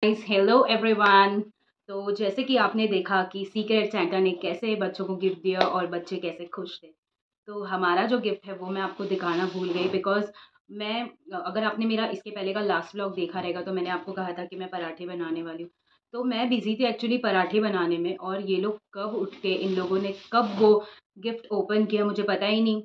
Guys, hello everyone. तो जैसे कि आपने देखा कि सीक्रेट सेंटा ने कैसे बच्चों को गिफ्ट दिया और बच्चे कैसे खुश थे। तो हमारा जो गिफ्ट है वो मैं आपको दिखाना भूल गई बिकॉज़ मैं अगर आपने मेरा इसके पहले का लास्ट व्लॉग देखा रहेगा तो मैंने आपको कहा था कि मैं पराठे बनाने वाली हूँ। तो मैं बिज़ी थी एक्चुअली पराठे बनाने में और ये लोग कब उठ के इन लोगों ने कब वो गिफ्ट ओपन किया मुझे पता ही नहीं।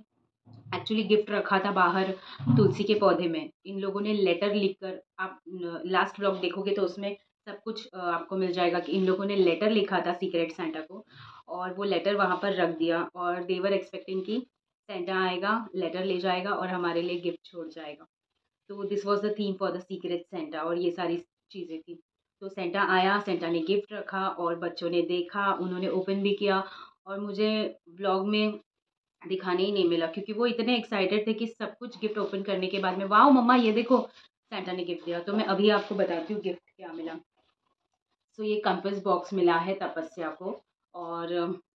एक्चुअली गिफ्ट रखा था बाहर तुलसी के पौधे में। इन लोगों ने लेटर लिखकर आप लास्ट व्लॉग देखोगे तो उसमें सब कुछ आपको मिल जाएगा कि इन लोगों ने लेटर लिखा था सीक्रेट सेंटा को और वो लेटर वहाँ पर रख दिया और देवर एक्सपेक्टिंग कि सेंटा आएगा, लेटर ले जाएगा और हमारे लिए गिफ्ट छोड़ जाएगा। तो this was the theme for the secret Santa और ये सारी चीज़ें थी। तो सेंटा आया, सेंटा ने गिफ्ट रखा और बच्चों ने देखा, उन्होंने ओपन भी किया और मुझे व्लॉग में दिखाने ही नहीं मिला क्योंकि वो इतने एक्साइटेड थे कि सब कुछ गिफ्ट ओपन करने के बाद में वाओ मम्मा ये देखो सैंटा ने गिफ्ट दिया। तो मैं अभी आपको बताती हूँ गिफ्ट क्या मिला। सो ये कंपास बॉक्स मिला है तपस्या को और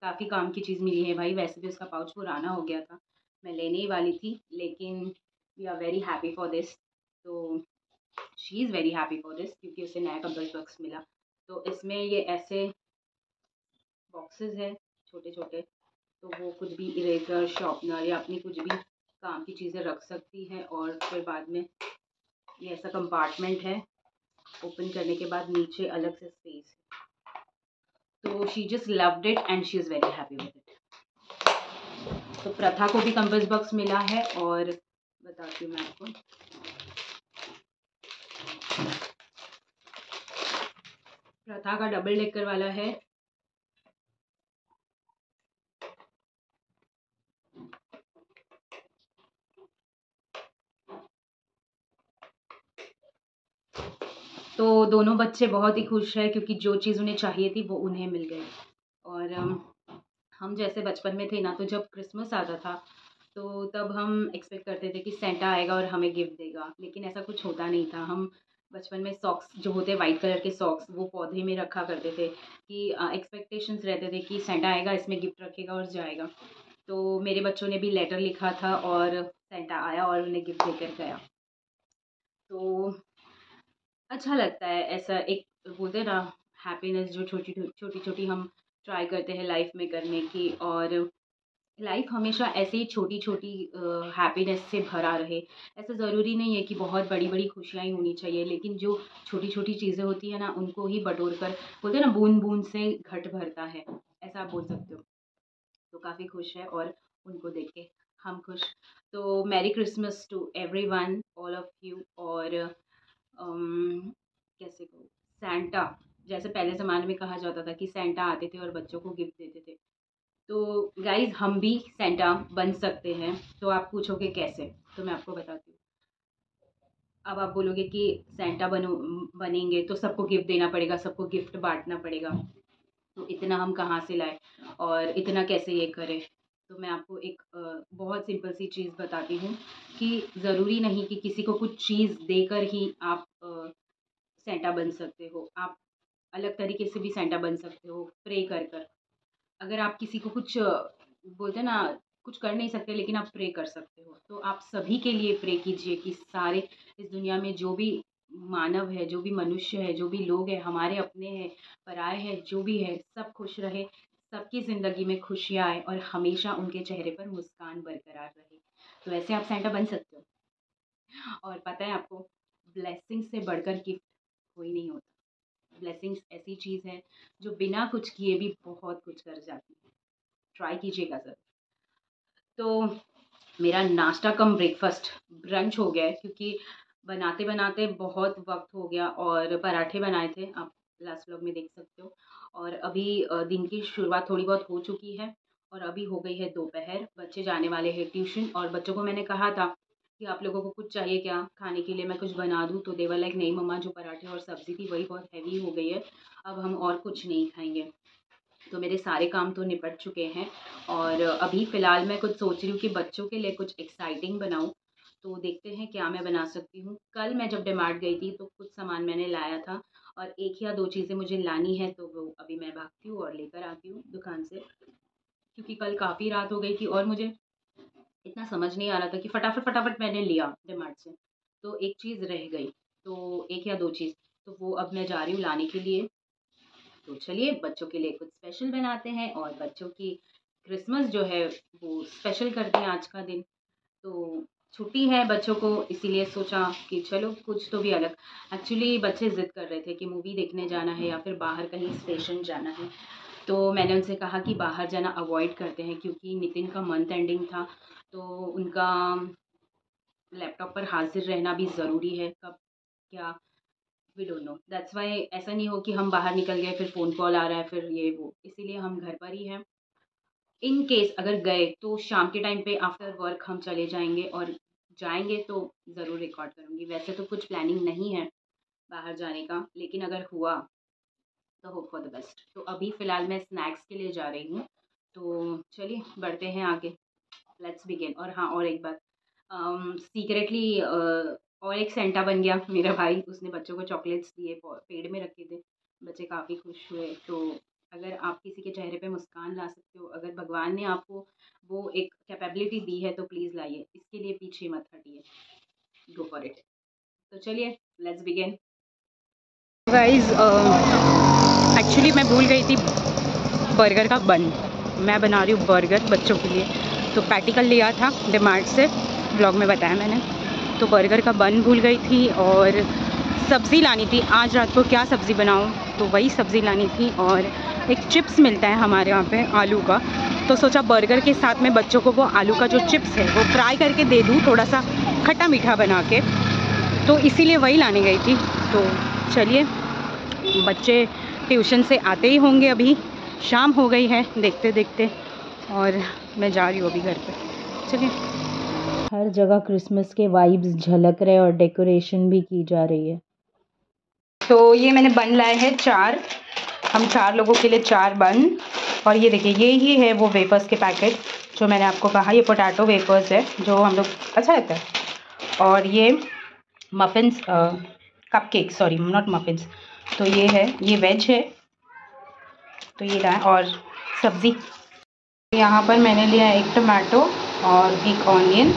काफ़ी काम की चीज़ मिली है भाई। वैसे भी उसका पाउच पुराना हो गया था, मैं लेने ही वाली थी, लेकिन we are very happy for this. तो she is very happy for this क्योंकि उसे नया कंपास बॉक्स मिला। तो इसमें ये ऐसे बॉक्सेस है छोटे छोटे, तो वो कुछ भी इरेज़र, शार्पनर या अपनी कुछ भी काम की चीज़ें रख सकती है। और फिर बाद में ये ऐसा कंपार्टमेंट है, ओपन करने के बाद नीचे अलग से स्पेस है। तो she just loved it and she is very happy with it. तो प्रथा को भी कंपास बॉक्स मिला है और बताती हूँ मैं आपको। प्रथा का डबल डेकर वाला है। तो दोनों बच्चे बहुत ही खुश हैं क्योंकि जो चीज़ उन्हें चाहिए थी वो उन्हें मिल गई। और हम जैसे बचपन में थे ना, तो जब क्रिसमस आता था तो तब हम एक्सपेक्ट करते थे कि सेंटा आएगा और हमें गिफ्ट देगा, लेकिन ऐसा कुछ होता नहीं था। हम बचपन में सॉक्स जो होते हैं वाइट कलर के सॉक्स वो पौधे में रखा करते थे कि एक्सपेक्टेशंस रहते थे कि सेंटा आएगा, इसमें गिफ्ट रखेगा और जाएगा। तो मेरे बच्चों ने भी लेटर लिखा था और सेंटा आया और उन्हें गिफ्ट देकर गया। तो अच्छा लगता है ऐसा एक, बोलते हैं ना, हैप्पीनेस जो छोटी छोटी छोटी हम ट्राई करते हैं लाइफ में करने की। और लाइफ हमेशा ऐसे ही छोटी छोटी हैप्पीनेस से भरा रहे। ऐसा ज़रूरी नहीं है कि बहुत बड़ी बड़ी खुशियाँ ही होनी चाहिए, लेकिन जो छोटी छोटी चीज़ें होती है ना उनको ही बटोर कर, बोलते हैं ना, बूंद बूंद से घट भरता है, ऐसा आप बोल सकते हो। तो काफ़ी खुश है और उनको देख के हम खुश। तो merry Christmas to everyone, all of you. और कैसे कहूँ, सैंटा, जैसे पहले ज़माने में कहा जाता था कि सैंटा आते थे और बच्चों को गिफ्ट देते थे, तो गाइज़ हम भी सैंटा बन सकते हैं। तो आप पूछोगे कैसे, तो मैं आपको बताती हूँ। अब आप बोलोगे कि सैंटा बनेंगे तो सबको गिफ्ट देना पड़ेगा, सबको गिफ्ट बाँटना पड़ेगा, तो इतना हम कहाँ से लाएँ और इतना कैसे ये करें? तो मैं आपको एक बहुत सिंपल सी चीज़ बताती हूँ कि ज़रूरी नहीं कि किसी को कुछ चीज़ देकर ही आप सैंटा बन सकते हो। आप अलग तरीके से भी सैंटा बन सकते हो, प्रे कर कर। अगर आप किसी को कुछ बोलते हैं ना, कुछ कर नहीं सकते लेकिन आप प्रे कर सकते हो, तो आप सभी के लिए प्रे कीजिए कि सारे इस दुनिया में जो भी मानव है, जो भी मनुष्य है, जो भी लोग हैं, हमारे अपने हैं, पराए हैं, जो भी है, सब खुश रहे, सबकी ज़िंदगी में खुशियाँ आए और हमेशा उनके चेहरे पर मुस्कान बरकरार रहे। तो ऐसे आप सैंटा बन सकते हो। और पता है आपको, ब्लेसिंग्स से बढ़कर गिफ्ट कोई नहीं होता। ब्लेसिंग्स ऐसी चीज़ है जो बिना कुछ किए भी बहुत कुछ कर जाती है। ट्राई कीजिएगा ज़रूर। तो मेरा नाश्ता कम ब्रेकफ़ास्ट ब्रंच हो गया है क्योंकि बनाते-बनाते बहुत वक़्त हो गया और पराठे बनाए थे, आप लास्ट व्लॉग में देख सकते हो। और अभी दिन की शुरुआत थोड़ी बहुत हो चुकी है और अभी हो गई है दोपहर, बच्चे जाने वाले हैं ट्यूशन। और बच्चों को मैंने कहा था कि आप लोगों को कुछ चाहिए क्या खाने के लिए, मैं कुछ बना दूँ? तो दे वर लाइक नहीं मम्मा, जो पराठे और सब्ज़ी थी वही बहुत हेवी हो गई है, अब हम और कुछ नहीं खाएँगे। तो मेरे सारे काम तो निपट चुके हैं और अभी फ़िलहाल मैं कुछ सोच रही हूँ कि बच्चों के लिए कुछ एक्साइटिंग बनाऊँ। तो देखते हैं क्या मैं बना सकती हूँ। कल मैं जब डीमार्ट गई थी तो कुछ सामान मैंने लाया था और 1 या 2 चीज़ें मुझे लानी है, तो वो अभी मैं भागती हूँ और लेकर आती हूँ दुकान से। क्योंकि कल काफ़ी रात हो गई थी और मुझे इतना समझ नहीं आ रहा था कि फटाफट-फटाफट मैंने लिया डीमार्ट से, तो एक चीज़ रह गई। तो 1 या 2 चीज़। तो वो अब मैं जा रही हूँ लाने के लिए। तो चलिए बच्चों के लिए कुछ स्पेशल बनाते हैं और बच्चों की क्रिसमस जो है वो स्पेशल करते हैं आज का दिन। तो छुट्टी है बच्चों को, इसीलिए सोचा कि चलो कुछ तो भी अलग। एक्चुअली बच्चे ज़िद कर रहे थे कि मूवी देखने जाना है या फिर बाहर कहीं स्टेशन जाना है। तो मैंने उनसे कहा कि बाहर जाना अवॉइड करते हैं, क्योंकि नितिन का मंथ एंडिंग था, तो उनका लैपटॉप पर हाजिर रहना भी ज़रूरी है। कब क्या we don't know, that's why ऐसा नहीं हो कि हम बाहर निकल गए फिर फ़ोन कॉल आ रहा है फिर ये वो, इसीलिए हम घर पर ही हैं। इन केस अगर गए तो शाम के टाइम पे आफ्टर वर्क हम चले जाएंगे, और जाएंगे तो ज़रूर रिकॉर्ड करूँगी। वैसे तो कुछ प्लानिंग नहीं है बाहर जाने का, लेकिन अगर हुआ तो होप फॉर द बेस्ट। तो अभी फ़िलहाल मैं स्नैक्स के लिए जा रही हूँ, तो चलिए बढ़ते हैं आगे, लेट्स बिगिन। और हाँ, और एक बात, सीक्रेटली और एक सेंटा बन गया मेरा भाई, उसने बच्चों को चॉकलेट्स दिए, पेड़ में रखे थे, बच्चे काफ़ी खुश हुए। तो अगर आप किसी के चेहरे पे मुस्कान ला सकते हो, अगर भगवान ने आपको वो एक कैपेबिलिटी दी है, तो प्लीज़ लाइए, इसके लिए पीछे मत हटिए, गो फॉर इट। तो चलिए लेट्स बिगिन। गाइस एक्चुअली मैं भूल गई थी बर्गर का बन, मैं बना रही हूँ बर्गर बच्चों के लिए। तो पैटिकल लिया था डिमार्ट से, ब्लॉग में बताया मैंने। तो बर्गर का बन भूल गई थी, और सब्ज़ी लानी थी। आज रात को क्या सब्ज़ी बनाऊँ, तो वही सब्ज़ी लानी थी। और एक चिप्स मिलता है हमारे यहाँ पे आलू का, तो सोचा बर्गर के साथ में बच्चों को वो आलू का जो चिप्स है वो फ्राई करके दे दूँ, थोड़ा सा खट्टा मीठा बना के। तो इसीलिए वही लाने गई थी। तो चलिए, बच्चे ट्यूशन से आते ही होंगे, अभी शाम हो गई है देखते देखते, और मैं जा रही हूँ अभी घर पे। चलिए, हर जगह क्रिसमस के वाइब्स झलक रहे और डेकोरेशन भी की जा रही है। तो ये मैंने बन लाए हैं 4, हम 4 लोगों के लिए 4 बन। और ये देखिए, ये ही है वो वेफर्स के पैकेट जो मैंने आपको कहा, ये पोटैटो वेफर्स है जो हम लोग अच्छा लगता है। और ये muffins, cupcake, sorry not muffins. तो ये है, ये वेज है, तो ये लाए। और सब्ज़ी यहाँ पर मैंने लिया एक टमाटो और एक ऑनियन।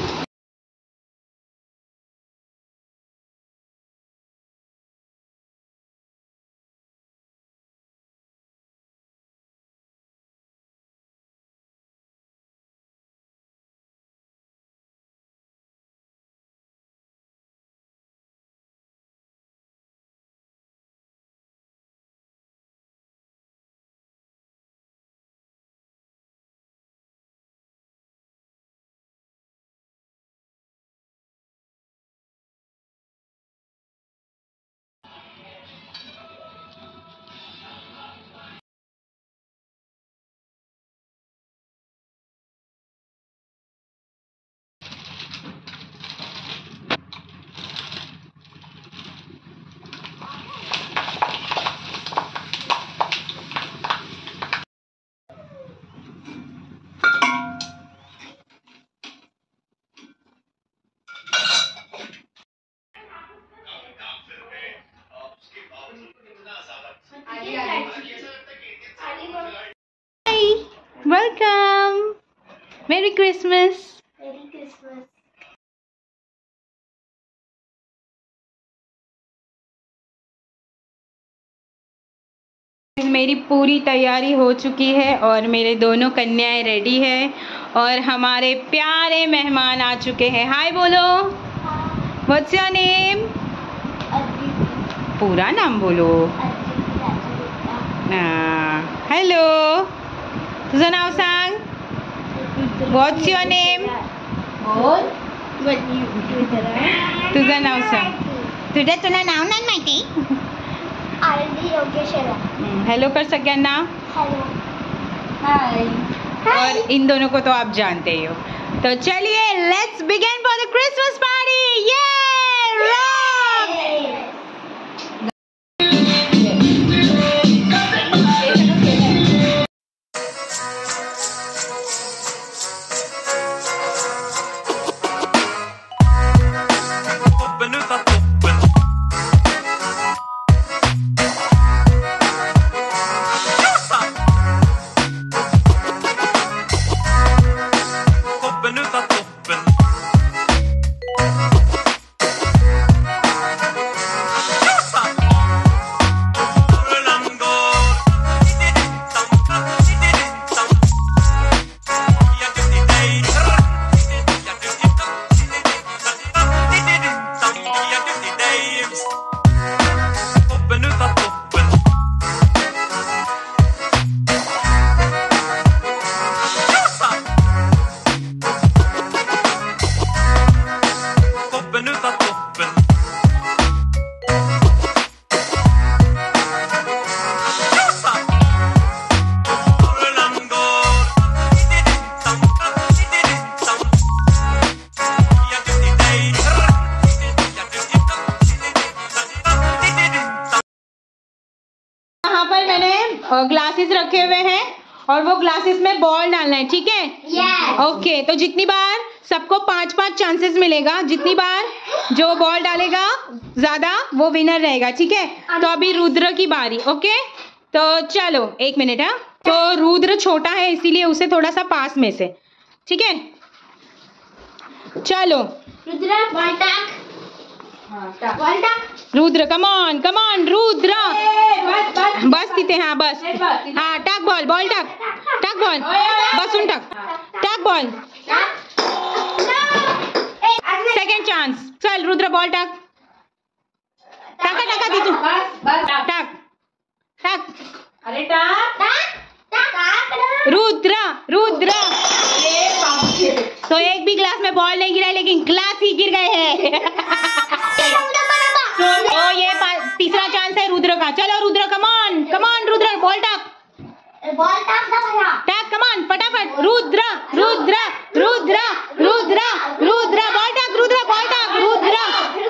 वेलकम, मेरी क्रिसमस। मेरी पूरी तैयारी हो चुकी है और मेरे दोनों कन्याएं रेडी है, और हमारे प्यारे मेहमान आ चुके हैं। हाय बोलो। What's your name? पूरा नाम बोलो। हेलो, तुझं नाव सांग। What's your name? तुझं नाव सांग। तुला नाव नाही माहिती? हेलो कर सगळ्यांना। हाय। और इन दोनों को तो आप जानते ही हो। तो चलिए let's begin for the Christmas party. ये ग्लासेस रखे हुए हैं और वो ग्लासेस में बॉल डालना है, ठीक है? ओके, तो जितनी बार सबको 5-5 चांसेस मिलेगा, जितनी बार जो बॉल डालेगा ज्यादा वो विनर रहेगा, ठीक है? तो अभी रुद्र की बारी। ओके, तो चलो 1 मिनट है। तो रुद्र छोटा है इसीलिए उसे थोड़ा सा पास में से, ठीक है? चलो रुद्र, कमान कमान रुद्र, बस तिथे, हाँ बस, हाँ टाक बॉल, बॉल टाक, टाक बॉल, बसून टाक, टाक बॉल, सेकंड चांस, चल रुद्र बॉल टाक, टाका टाका दीजू, टाक टाक, अरे टाक, रुद्र रुद्र। तो एक भी ग्लास में बॉल नहीं गिरा लेकिन ग्लास ही गिर गए हैं। तो ये तीसरा चांस है रुद्र का। चलो रुद्र, कमान कमान रुद्र, बॉल टाक, टाक कमान फटाफट, रुद्र रुद्र रुद्र रुद्र रुद्र, बॉल टाक रुद्र, बॉल टाक रुद्र,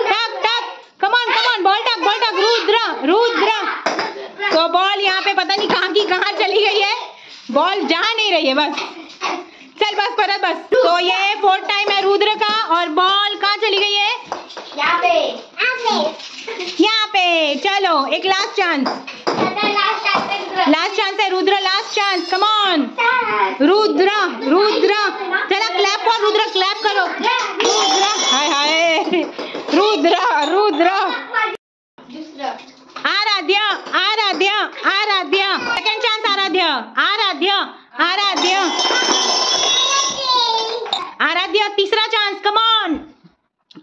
टाक टाक, कमान कमान, बॉल टाक, बॉल टाक रुद्र रुद्र। तो बॉल यहाँ पे पता नहीं कहाँ की कहाँ चली गई है, बॉल जहाँ नहीं रही है, बस चल बस परत बस। तो ये 4th टाइम है रुद्र का और बॉल कहाँ चली गई है? यहाँ पे। चलो एक लास्ट चांस, लास्ट चांस है Rudra, last chance, come on Rudra Rudra, चला क्लैप फॉर रुद्र, क्लैप करो रुद्र, हाय हाय रुद्र रुद्र। आराध्या आराध्या आराध्या, सेकंड चांस आराध्या, आराध्या आराध्या आराध्या, तीसरा chance, come on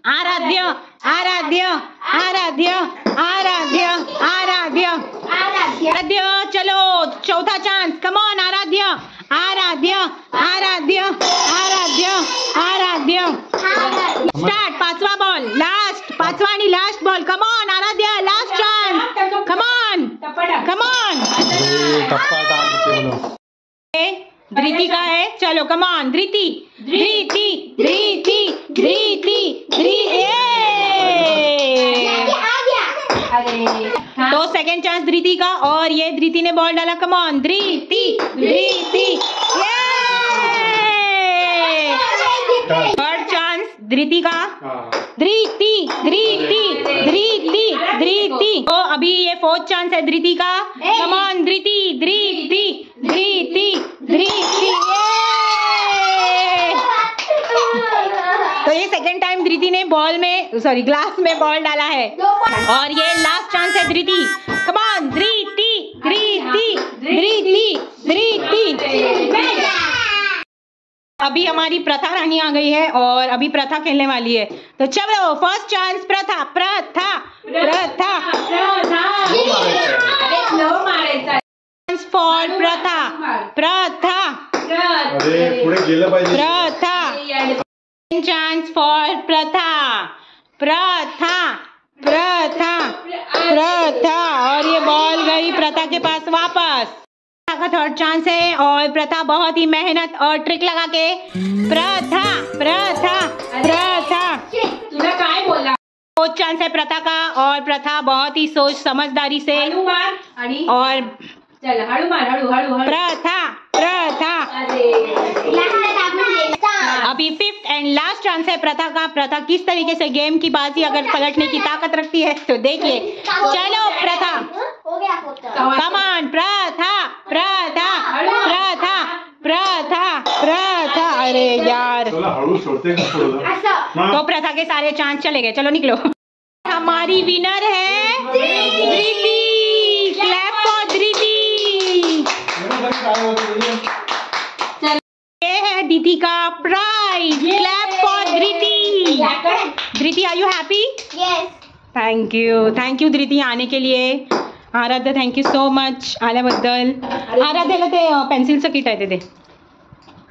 Aaradhya Aaradhya Aaradhya Aaradhya Aaradhya Aaradhya. चलो चौथा chance, come on Aaradhya Aaradhya Aaradhya Aaradhya Aaradhya. Start, 5वां बॉल, लास्ट, 5वां आणि last ball, come on Aaradhya, last chance, come on come on. Dhriti का है, चलो कम ऑन धृति धृति धृति धृति धृति। तो सेकंड चांस धृति का और ये धृति ने बॉल डाला, come on Dhriti Dhriti. Third chance Dhriti का, धृति धृति धृति धृति। तो अभी ये 4th चांस है धृति का, कम ऑन धृति धृति धृति धृति। तो ये सेकंड टाइम धृति ने बॉल में, सॉरी ग्लास में बॉल डाला है और ये लास्ट चांस है धृति, कम ऑन धृति धृति धृति धृति। अभी हमारी प्रथा रानी आ गई है और अभी प्रथा खेलने वाली है। तो चलो फर्स्ट चांस प्रथा प्रथा प्रथा फॉर प्रथा प्रथा प्रथा। चांस फॉर प्रथा प्रथा प्रथा प्रथा, और ये बॉल गई प्रथा के पास वापस। का 3rd चांस है और प्रथा बहुत ही मेहनत और ट्रिक लगा के, प्रथा प्रथा प्रथा, तुला काय बोला। 4th चांस है प्रथा का और प्रथा बहुत ही सोच समझदारी से और चल हड़ू मार, हड़ू हड़ू प्रथा प्रथा। अभी 5th एंड लास्ट चांस है प्रथा का। प्रथा किस तरीके से गेम की बाजी अगर पलटने की ताकत रखती है तो देखिए। चलो प्रथा, कमान प्रथा प्रथा प्रथा प्रथा प्रथा। अरे यार, तो प्रथा के सारे चांस चले गए। चलो निकलो। हमारी विनर है धृति, क्लैप फॉर धृति। ये है दीदी का prize, clap for Dhriti. Dhriti, are you happy? Yes. Thank you Dhriti आने के लिए। आराध्य थँक यू सो मच आल्याबद्दल। आराध्याला ते पेन्सिलचं किट आहे ते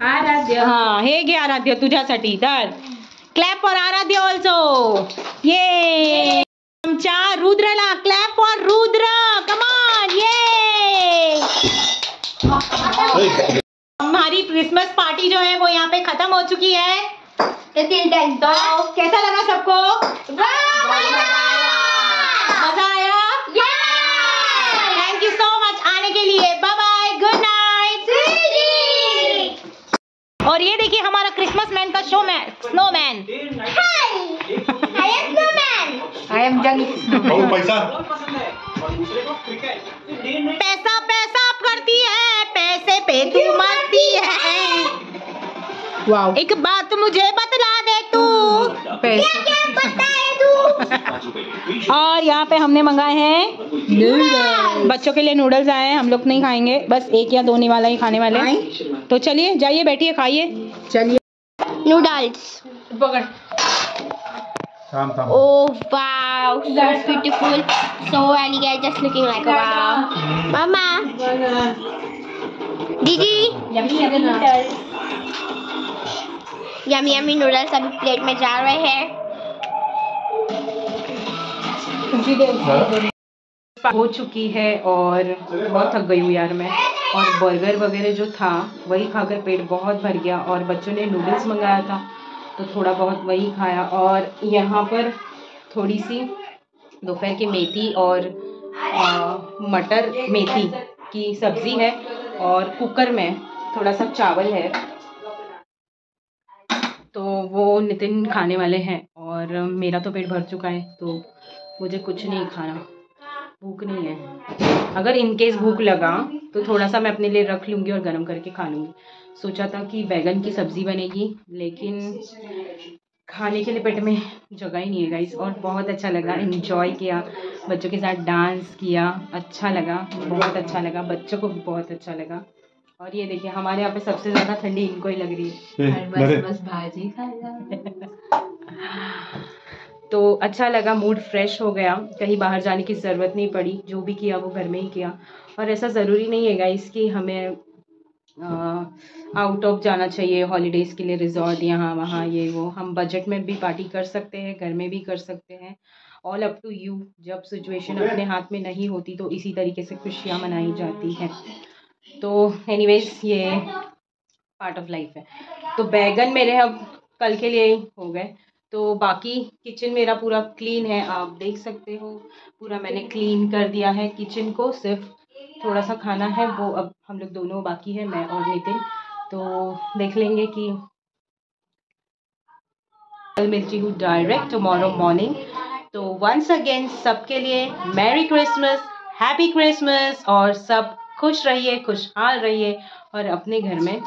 आराध्य, हा हे घे आराध्य तुझ्यासाठी। तर क्लॅप फॉर आराध्य ऑल्सो। ये आमच्या रुद्रला clap for Rudra, come on. ये हमारी क्रिसमस पार्टी जो है वो यहाँ पे खत्म हो चुकी है। तो कैसा लगा सबको? मजा आया? थैंक यू सो मच आने के लिए। और ये देखिए हमारा क्रिसमस मैन का show man, snowman. I am पैसा पैसा पैसा करती है, पैसे पे तू मरती है। वाओ। एक बात मुझे बतला दे तू, क्या बताए तू। और यहाँ पे हमने मंगाए हैं नूडल्स। बच्चों के लिए नूडल्स आए हैं, हम लोग नहीं खाएंगे, बस एक या दो वाला ही खाने वाले हैं। तो चलिए जाइए बैठिए खाइए। चलिए नूडल्स पकड़। Oh wow, so beautiful, so elegant, just looking like a wow. Mama, Didi, yummy yummy noodles अभी प्लेट में जा रहे हैं। हो चुकी है और बहुत थक गई हूँ यार मैं। और बर्गर वगैरह जो था वही खाकर पेट बहुत भर गया, और बच्चों ने नूडल्स मंगाया था तो थोड़ा बहुत वही खाया। और यहाँ पर थोड़ी सी दोपहर की मेथी और मटर मेथी की सब्ज़ी है, और कुकर में थोड़ा सा चावल है, तो वो नितिन खाने वाले हैं। और मेरा तो पेट भर चुका है तो मुझे कुछ नहीं खाना, भूख नहीं है। अगर इनकेस भूख लगा तो थोड़ा सा मैं अपने लिए रख लूँगी और गर्म करके खा लूँगी। सोचा था कि बैगन की सब्ज़ी बनेगी, लेकिन खाने के लिए पेट में जगह ही नहीं है गाइस। और बहुत अच्छा लगा, एंजॉय किया, बच्चों के साथ डांस किया, अच्छा लगा, बहुत अच्छा लगा, बच्चों को भी बहुत अच्छा लगा। और ये देखिए हमारे यहाँ पे सबसे ज़्यादा ठंडी इनको ही लग रही है। बस भाजी खाएगा। तो अच्छा लगा, मूड फ्रेश हो गया, कहीं बाहर जाने की ज़रूरत नहीं पड़ी, जो भी किया वो घर में ही किया। और ऐसा ज़रूरी नहीं है गाइस कि हमें आउट ऑफ जाना चाहिए हॉलीडेज़ के लिए, रिजॉर्ट यहाँ वहाँ ये वो। हम बजट में भी पार्टी कर सकते हैं, घर में भी कर सकते हैं, ऑल अप टू यू। जब सिचुएशन अपने हाथ में नहीं होती तो इसी तरीके से खुशियाँ मनाई जाती हैं। तो एनीवेज ये पार्ट ऑफ लाइफ है। तो बैगन मेरे अब कल के लिए हो गए। तो बाकी किचन मेरा पूरा क्लीन है, आप देख सकते हो, पूरा मैंने क्लीन कर दिया है किचन को। सिर्फ थोड़ा सा खाना है, वो अब हम लोग दोनों बाकी है, मैं और नितिन। तो देख लेंगे कि कल मिलती हूँ डायरेक्ट टुमारो मॉर्निंग। तो वंस अगेन सबके लिए मैरी क्रिसमस, हैप्पी क्रिसमस, और सब खुश रहिए, खुशहाल रहिए, और अपने घर में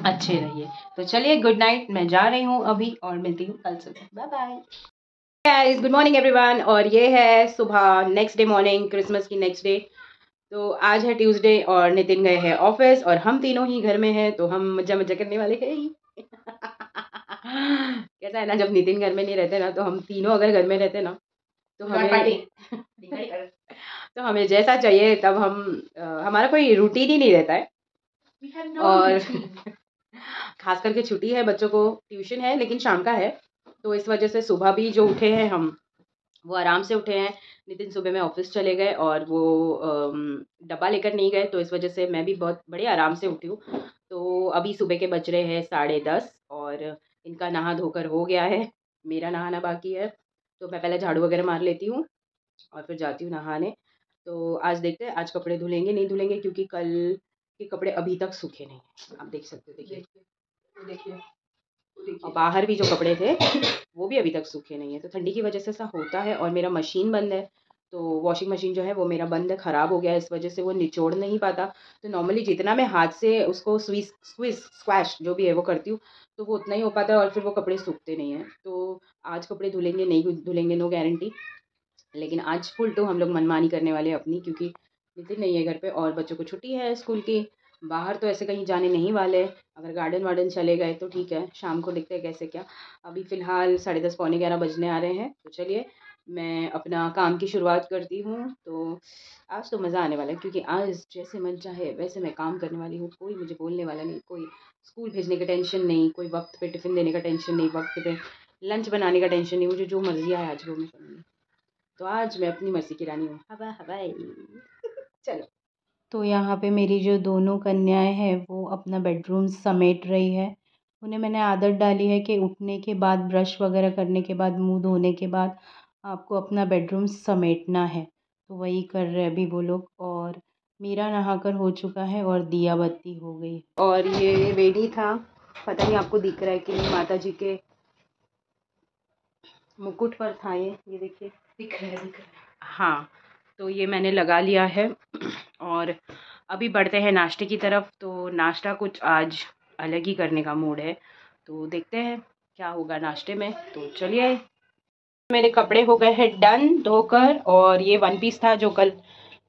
अच्छे रहिए। तो चलिए गुड नाइट, मैं जा रही हूँ अभी, और मिलती हूँ कल सुबह। Bye bye guys, good morning everyone. और ये है सुबह, नेक्स्ट डे मॉर्निंग, क्रिसमस की नेक्स्ट डे। तो आज है ट्यूसडे और नितिन गए हैं ऑफिस और हम तीनों ही घर में हैं, तो हम मजा मजा करने वाले हैं। कैसा है ना, जब नितिन घर में नहीं रहते ना, तो हम तीनों अगर घर में रहते ना तो हमें तो हमें जैसा चाहिए तब हम हमारा कोई रूटीन ही नहीं रहता है। और खास करके छुट्टी है, बच्चों को ट्यूशन है लेकिन शाम का है, तो इस वजह से सुबह भी जो उठे हैं हम, वो आराम से उठे हैं। नितिन सुबह में ऑफिस चले गए और वो डब्बा लेकर नहीं गए, तो इस वजह से मैं भी बहुत बड़े आराम से उठी हूँ। तो अभी सुबह के बज रहे हैं 10:30 और इनका नहा धोकर हो गया है, मेरा नहाना बाकी है। तो मैं पहले झाड़ू वगैरह मार लेती हूँ और फिर जाती हूँ नहाने। तो आज देखते हैं आज कपड़े धुलेंगे नहीं धुलेंगे, क्योंकि कल के कपड़े अभी तक सूखे नहीं हैं। आप देख सकते हो, देखिए और बाहर भी जो कपड़े थे वो भी अभी तक सूखे नहीं है। तो ठंडी की वजह से ऐसा होता है। और मेरा मशीन बंद है, तो वॉशिंग मशीन जो है वो मेरा बंद है, ख़राब हो गया है, इस वजह से वो निचोड़ नहीं पाता। तो नॉर्मली जितना मैं हाथ से उसको स्क्वैश जो भी है वो करती हूँ, तो वो उतना ही हो पाता है और फिर वो कपड़े सूखते नहीं हैं। तो आज कपड़े धुलेंगे नहीं धुलेंगे नो गारंटी, लेकिन आज फुल तो हम लोग मनमानी करने वाले हैं अपनी, क्योंकि नितिन नहीं है घर पे और बच्चों को छुट्टी है स्कूल की। बाहर तो ऐसे कहीं जाने नहीं वाले, अगर गार्डन वार्डन चले गए तो ठीक है, शाम को देखते हैं कैसे क्या। अभी फ़िलहाल 10:30 पौने 11 बजने आ रहे हैं। तो चलिए मैं अपना काम की शुरुआत करती हूँ। तो आज तो मज़ा आने वाला है, क्योंकि आज जैसे मन चाहे वैसे मैं काम करने वाली हूँ, कोई मुझे बोलने वाला नहीं, कोई स्कूल भेजने का टेंशन नहीं, कोई वक्त पे टिफ़िन देने का टेंशन नहीं, वक्त पे लंच बनाने का टेंशन नहीं। मुझे जो मर्ज़ी आए आज वो मैं करूँगी। तो आज मैं अपनी मर्ज़ी की रानी हूँ। हवाई चलो। तो यहाँ पे मेरी जो दोनों कन्याएं हैं वो अपना बेडरूम समेट रही है। उन्हें मैंने आदत डाली है कि उठने के बाद, ब्रश वगैरह करने के बाद, मुंह धोने के बाद आपको अपना बेडरूम समेटना है। तो वही कर रहे अभी वो लोग। और मेरा नहाकर हो चुका है और दिया बत्ती हो गई। और ये रेडी था पता नहीं आपको दिख रहा है कि नहीं, माता जी के मुकुट पर था ये देखिए, दिख रहा है। हाँ, तो ये मैंने लगा लिया है और अभी बढ़ते हैं नाश्ते की तरफ। तो नाश्ता कुछ आज अलग ही करने का मूड है, तो देखते हैं क्या होगा नाश्ते में। तो चलिए, मेरे कपड़े हो गए हैं डन धोकर, और ये वन पीस था जो कल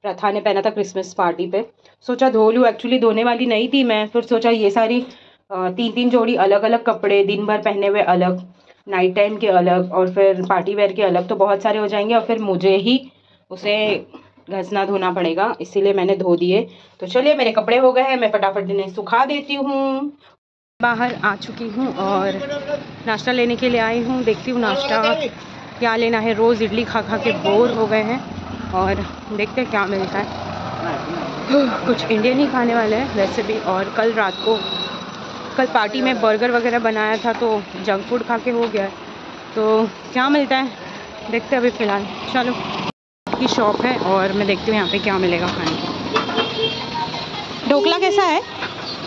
प्रथा ने पहना था क्रिसमस पार्टी पे, सोचा धो लूँ। एक्चुअली धोने वाली नहीं थी मैं, फिर सोचा ये सारी 3-3 जोड़ी अलग अलग कपड़े, दिन भर पहने हुए अलग, नाइट टाइम के अलग, और फिर पार्टी वेयर के अलग, तो बहुत सारे हो जाएंगे और फिर मुझे ही उसे घसना धोना पड़ेगा, इसीलिए मैंने धो दिए। तो चलिए, मेरे कपड़े हो गए हैं, मैं फटाफट इन्हें सुखा देती हूँ। बाहर आ चुकी हूँ और नाश्ता लेने के लिए आई हूँ। देखती हूँ नाश्ता क्या लेना है, रोज़ इडली खा खा के बोर हो गए हैं, और देखते हैं क्या मिलता है। कुछ इंडियन ही खाने वाले हैं वैसे भी, और कल रात को पार्टी में बर्गर वगैरह बनाया था तो जंक फूड खा के हो गया है, तो क्या मिलता है देखते हैं अभी फ़िलहाल। चलो, की शॉप है और मैं देखती हूँ यहाँ पे क्या मिलेगा खाने को। ढोकला कैसा है?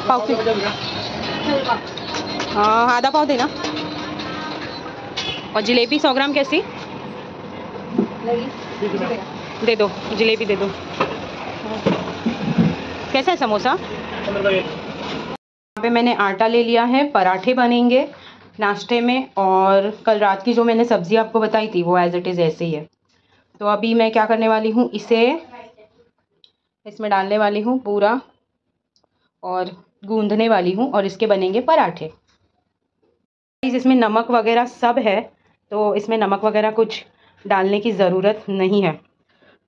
पाव आधा पाव देना, और जलेबी 100 ग्राम कैसी दे दो, जलेबी दे दो। कैसा है समोसा? यहाँ पे मैंने आटा ले लिया है, पराठे बनेंगे नाश्ते में, और कल रात की जो मैंने सब्ज़ी आपको बताई थी वो एज़ इट इज़ ऐसे ही है। तो अभी मैं क्या करने वाली हूँ, इसमें डालने वाली हूँ पूरा और गूंदने वाली हूँ, और इसके बनेंगे पराठे। इसमें नमक वगैरह सब है, तो इसमें नमक वगैरह कुछ डालने की ज़रूरत नहीं है।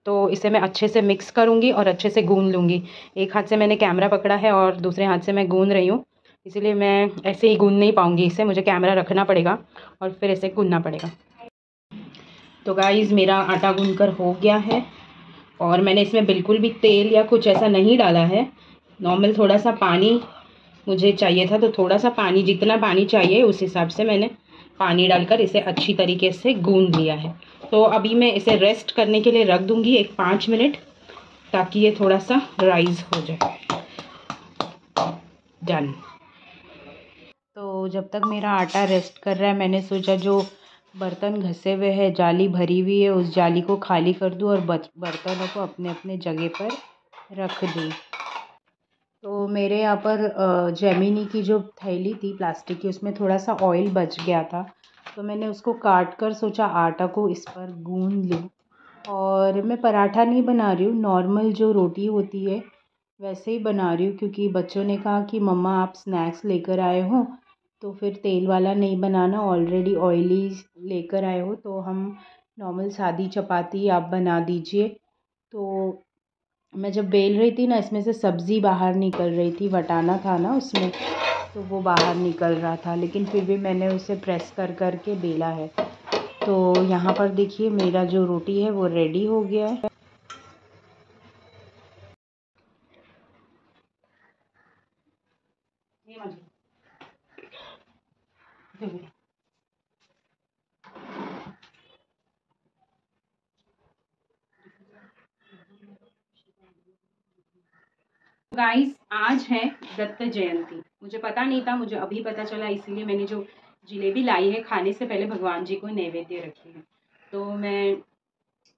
तो इसे मैं अच्छे से मिक्स करूँगी और अच्छे से गूंद लूँगी। एक हाथ से मैंने कैमरा पकड़ा है और दूसरे हाथ से मैं गूंद रही हूँ, इसीलिए मैं ऐसे ही गूंद नहीं पाऊँगी इसे, मुझे कैमरा रखना पड़ेगा और फिर इसे गूंदना पड़ेगा। तो गाइज़, मेरा आटा गूंदकर हो गया है, और मैंने इसमें बिल्कुल भी तेल या कुछ ऐसा नहीं डाला है। नॉर्मल थोड़ा सा पानी मुझे चाहिए था, तो थोड़ा सा पानी, जितना पानी चाहिए उस हिसाब से मैंने पानी डालकर इसे अच्छी तरीके से गूंद लिया है। तो अभी मैं इसे रेस्ट करने के लिए रख दूँगी 5 मिनट, ताकि ये थोड़ा सा राइज़ हो जाए। डन। तो जब तक मेरा आटा रेस्ट कर रहा है, मैंने सोचा जो बर्तन घसे हुए है, जाली भरी हुई है, उस जाली को खाली कर दूँ और बर्तनों को अपने अपने जगह पर रख दूँ। तो मेरे यहाँ पर जेमिनी की जो थैली थी प्लास्टिक की, उसमें थोड़ा सा ऑयल बच गया था, तो मैंने उसको काट कर सोचा आटा को इस पर गूंद लूँ। और मैं पराठा नहीं बना रही हूँ, नॉर्मल जो रोटी होती है वैसे ही बना रही हूँ, क्योंकि बच्चों ने कहा कि मम्मा आप स्नैक्स लेकर आए हो तो फिर तेल वाला नहीं बनाना, ऑलरेडी ऑयली लेकर आए हो, तो हम नॉर्मल सादी चपाती आप बना दीजिए। तो मैं जब बेल रही थी ना, इसमें से सब्ज़ी बाहर निकल रही थी, वटाना था ना उसमें, तो वो बाहर निकल रहा था, लेकिन फिर भी मैंने उसे प्रेस कर कर के बेला है। तो यहाँ पर देखिए मेरा जो रोटी है वो रेडी हो गया है। गाइस, आज है दत्त जयंती। मुझे पता नहीं था, मुझे अभी पता चला, इसीलिए मैंने जो जलेबी लाई है खाने से पहले भगवान जी को नैवेद्य रखी है। तो मैं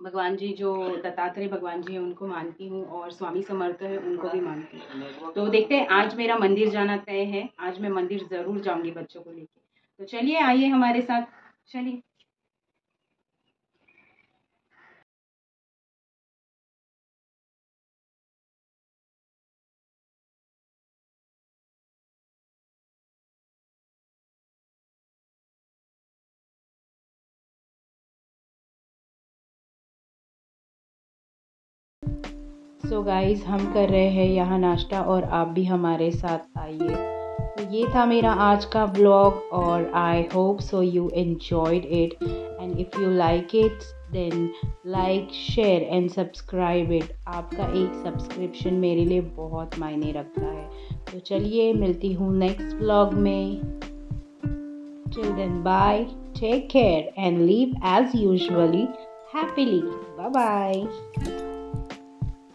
भगवान जी, जो दत्तात्रेय भगवान जी हैं उनको मानती हूँ, और स्वामी समर्थ है उनको भी मानती हूँ। तो देखते हैं, आज मेरा मंदिर जाना तय है, आज मैं मंदिर ज़रूर जाऊँगी बच्चों को लेके। तो चलिए, आइए हमारे साथ, चलिए। सो गाइज़, हम कर रहे हैं यहाँ नाश्ता और आप भी हमारे साथ आइए। तो ये था मेरा आज का ब्लॉग, और I hope so you enjoyed it, and if you like it then like, share and subscribe it. आपका एक सब्सक्रिप्शन मेरे लिए बहुत मायने रखता है। तो चलिए, मिलती हूँ नेक्स्ट ब्लॉग में। Till then, bye, take care and live as usually happily. Bye bye.